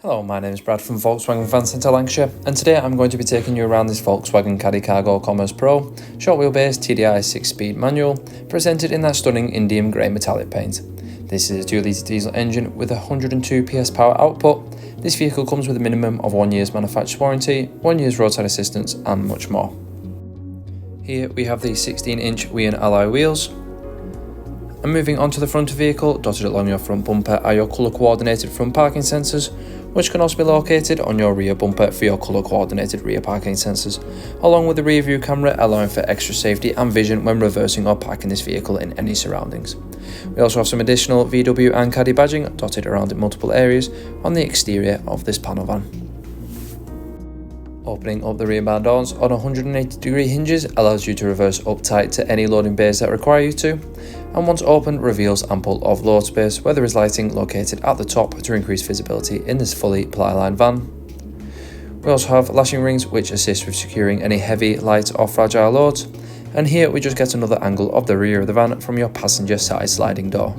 Hello, my name is Brad from Volkswagen Van Centre Lancashire, and today I'm going to be taking you around this Volkswagen Caddy Cargo Commerce Pro short wheelbase TDI 6-speed manual presented in that stunning Indium Grey Metallic Paint. This is a 2-litre diesel engine with 102 PS power output. This vehicle comes with a minimum of 1 year's manufacturer's warranty, 1 year's roadside assistance and much more. Here we have the 16-inch Wean alloy wheels. And moving on to the front of the vehicle, dotted along your front bumper are your colour coordinated front parking sensors, which can also be located on your rear bumper for your colour coordinated rear parking sensors, along with the rear view camera allowing for extra safety and vision when reversing or parking this vehicle in any surroundings. We also have some additional VW and Caddy badging dotted around in multiple areas on the exterior of this panel van. Opening up the rear bar doors on 180-degree hinges allows you to reverse up tight to any loading bays that require you to, and once opened reveals ample off-load space where there is lighting located at the top to increase visibility in this fully ply-lined van. We also have lashing rings which assist with securing any heavy, light or fragile loads, and here we just get another angle of the rear of the van from your passenger side sliding door.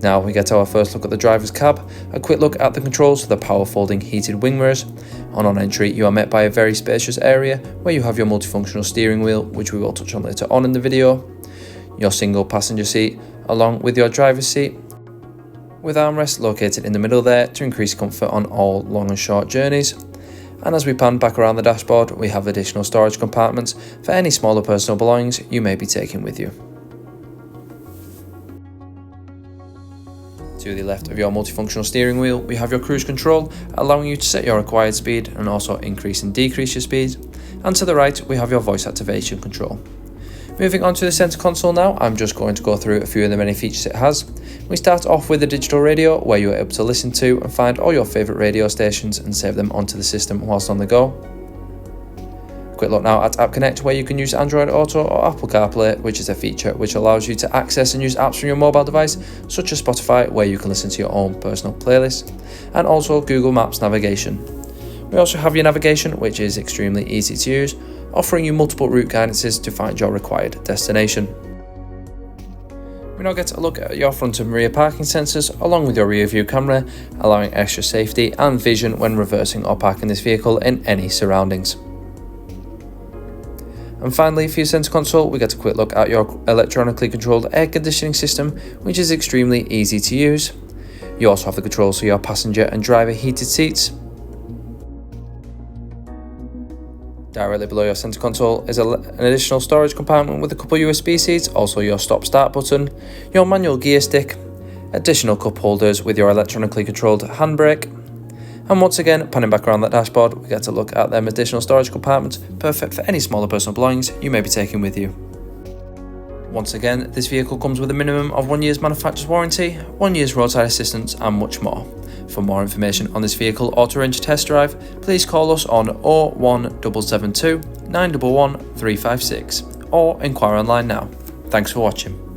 Now we get our first look at the driver's cab, a quick look at the controls for the power folding heated wing mirrors. On entry you are met by a very spacious area where you have your multifunctional steering wheel, which we will touch on later on in the video, your single passenger seat along with your driver's seat, with armrests located in the middle there to increase comfort on all long and short journeys. And as we pan back around the dashboard we have additional storage compartments for any smaller personal belongings you may be taking with you. To the left of your multifunctional steering wheel, we have your cruise control, allowing you to set your required speed and also increase and decrease your speed. And to the right, we have your voice activation control. Moving on to the centre console now, I'm just going to go through a few of the many features it has. We start off with the digital radio, where you're able to listen to and find all your favourite radio stations and save them onto the system whilst on the go. Quick look now at App Connect, where you can use AndroidAuto or AppleCarplay, which is a feature which allows you to access and use apps from your mobile device, such as Spotify, where you can listen to your own personal playlist, and also Google Maps navigation. We also have your navigation, which is extremely easy to use, offering you multiple route guidances to find your required destination. We now get a look at your front and rear parking sensors, along with your rear view camera, allowing extra safety and vision when reversing or parking this vehicle in any surroundings. And finally, for your centre console, we get a quick look at your electronically controlled air conditioning system, which is extremely easy to use. You also have the controls for your passenger and driver heated seats. Directly below your centre console is an additional storage compartment with a couple USB seats, also your stop-start button, your manual gear stick, additional cup holders with your electronically controlled handbrake. And once again, panning back around that dashboard, we get to look at them additional storage compartments, perfect for any smaller personal belongings you may be taking with you. Once again, this vehicle comes with a minimum of 1 year's manufacturer's warranty, 1 year's roadside assistance and much more. For more information on this vehicle or to arrange a test drive, please call us on 01772 911 356 or inquire online now. Thanks for watching.